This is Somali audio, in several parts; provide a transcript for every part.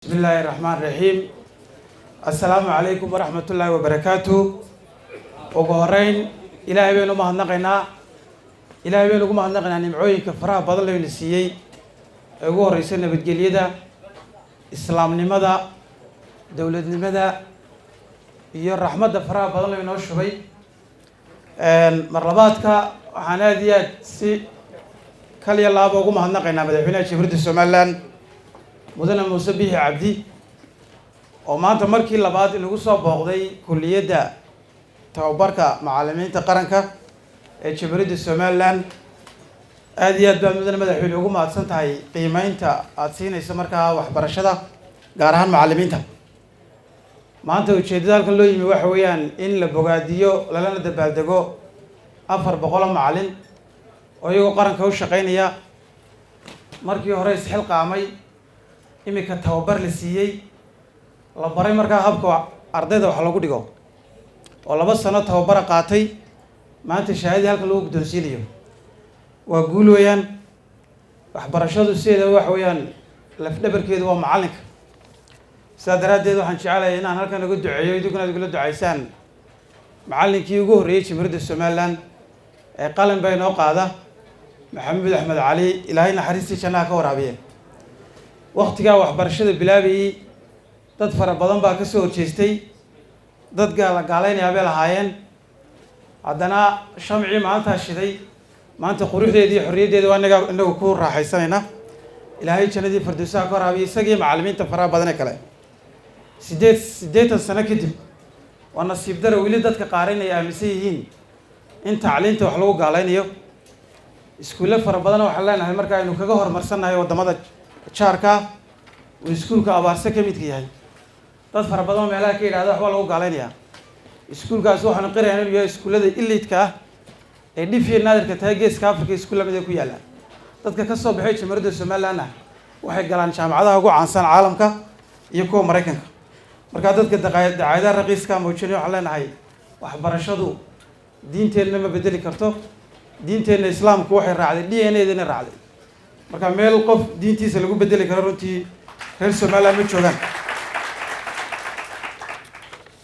بسم الله الرحمن الرحيم. السلام عليكم ورحمة الله وبركاته. وقهرين إلهي بينو مهنقنا إلهي بينو مهنقنا نمعوي كفراء بدل السيئي وقهر رئيسنا بالجليدة إسلام لماذا دولة لماذا هي الرحمة فراء بدل من الشبي مرلباتك حناديات سي كلي الله بقوم مهنقنا مدحونا شفرد السومالان mudane muuse biixi cabdi oo maanta markii labaad lagu soo booqday kulliyadda tababarka macallimiinta qaranka ee Jamhuuriyadda Soomaaliland aad iyo aad baan mudane madaxweyne ugu mahadsan tahay qiimeynta aad siinayso markaa waxbarashada gaar ahaan macallimiinta maanta ujeedada halkan loo yimi waxa weeyaan in la bogaadiyo lana dabaaldego 400 macallin oo iyagu qaranka u shaqeynaya markii hore isxil qaamay imika tababar la siiyay la baray markaa habka ardayda wax lagu dhigo oo 2 sano tababar qaatay maanta shahaadi halka lagu guddoonsiinayo waa guul weeyaan waxbarashadu sideeda wax weeyaan laf dhabarkeedu waa macallinka sidaa daraadeed waxaan jecelahay inaan halkan ugu duceeyo idinku ugu ducaysaan macallinkii ugu horeeyay Jamhuuriyadda Soomaaliland ee qalin bay noo qaada Maxamed Axmed Cali ilaahay naxariistii jannaha ka waraabiye waqtiga waxbarashada bilaabayay dad fara badan baa ka soo horjeestay dad gaalaynaya bay lahaayeen haddana shamci maanta shiday maanta quruxdeedii xorriyadeeda waa inagu ku raaxaysanayna ilaahay jannadii firdawsaha ka waraabiyo isagii macallimiinta faraha badan ee kale 8 sano kadib waa nasiib daro weli dadka qaarinaya aaminsan yihiin in tacliinta wax lagu gaalaynayo iskuulle fara badan waxaan leenahay marka aynu kaga horumarsannahay wadamada jaarka oo iskuulka abaarsa ka midka yahay dad fara badan meelaha ka yiraahdo waxba lagu gaaleynaya iskuulkaas waxaan qiraynaa inuu yahay iskuulada elite ah ee dhifiye naadirka tahay geeska Afrika iskuulamada ku yaala dadka ka soo baxay Jamhuuriyadda Soomaaliland waxay galaan jaamacadaha ugu caansan caalamka iyo kuwa Mareykanka marka dadka dacaayadaha raqiiska muujinay waxaan leenahay waxbarashadu diinteena ma bedeli karto diinteena islaamku waxay raacday DNA-deena raacday marka meel qof diintiisa lagu bedeli karo runtii reer Soomaaliland ma joogan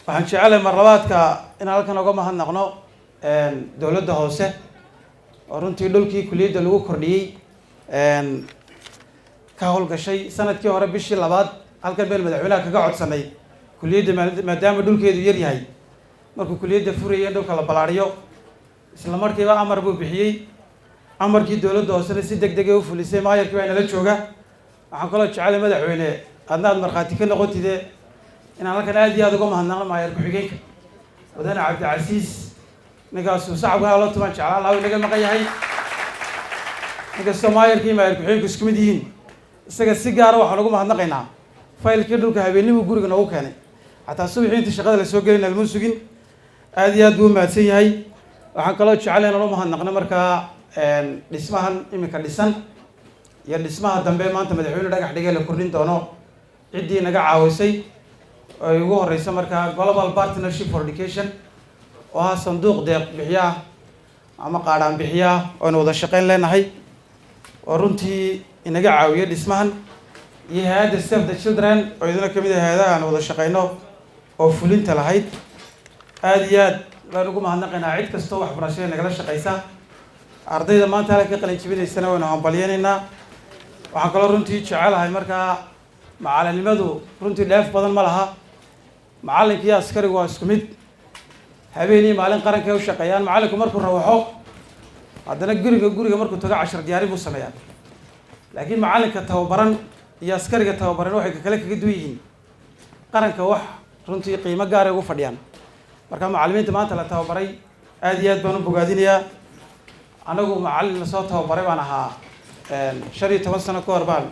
waxaan jecelahay marlabaadka in halkan uga mahadnaqno dawladda hoose oo runtii dhulkii kulliyadda lagu kordhiyay ka howlgashay sanadkii hore bishii labaad halkan beel madaxweynaha kaga codsanay kulliyadda maadaama dhulkeedu yar yahay markuu kulliyadda furayay in dhulka la balaariyo isla markiiba amar buu bixiyay amarkii dawladda hoose si degdeg ah u fulisay maayarkii baa nala jooga waxaan kaloo jecelahay madaxweyne adnaad markhaati ka noqotide inaan halkan aad iyo aad uga mahadnaqno maayar ku-xigeenka wadane cabdicasiis ninkaasuu sacabka la tuman jeclaan lahaa inaga maqan yahay ninkastoo maayarkii maayar ku-xigeenku isku mid yihiin isaga si gaara waxaan ugu mahadnaqaynaa faylkii dhulka habeenimuu guriga noogu keenay xataa subaxii inta shaqada lasoo gelina lama sugin aad iyo aad buu mahadsan yahay waxaan kaloo jecelahay inaan u mahadnaqno markaa dhismahan imika dhisan iyo dhismaha dambe maanta madaxweyne dhagax dhigay la kordhin doono ciddii naga caawisay oo ugu horeysa markaa Global Partnership for Education oo ah sanduuq deeq bixiya ama qaadhaan bixiya oo wada shaqeyn leenahay oo runtii inaga caawiyo dhismahan iyo hay'adda Save the Children oo idina kamid ah hay'adaha aan wada shaqeyno oo fulinta lahayd aad iyo aad baan ugu mahadnaqaynaa cid kastoo waxbarashada nagala shaqeysa ardayda maanta halka qalin jabinaysana waynu hambalyeynaa waxaan kaloo runtii jecelahay markaa macallinimadu runtii dheef badan ma laha macallinka iyo askarigu waa isku mid habeenii maalin qaranka u shaqeeyaan macallinku markuu rawaxo haddana guriga markuu tago cashar diyaarin buu sameeyaa laakiin macallinka tababaran iyo askariga tababaran waxay kale kaga duwan yihiin qaranka wax runtii qiimo gaar ah ugu fadhiyaan marka macallimiinta maanta la tababaray aad iyo aad baan u bogaadinayaa anagu macallin la soo tababaray baan ahaa 15 sano ka hor baan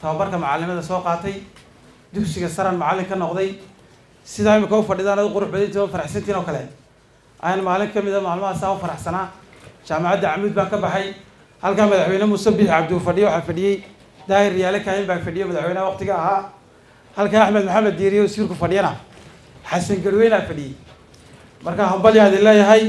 tababarka macallimada soo qaatay dugsiga saran macallin ka noqday sidaa imika u fadhidaan aad qurux badan oo faraxsantiin oo kale ayaan maalin kamid ah maalmahaas aan faraxsanaa jaamacadda Camud baan ka baxay halka madaxweyne Muuse Biixi Cabdi fadhiyo waxa fadhiyay daahir riyaale kaayin baa fadhiyo madaxweynaha waqtiga ahaa halka Axmed Maxamed Diiriyo wasiirku fadhiyana Xasan Garweyna fadhiyay marka hambalyaad leeyahay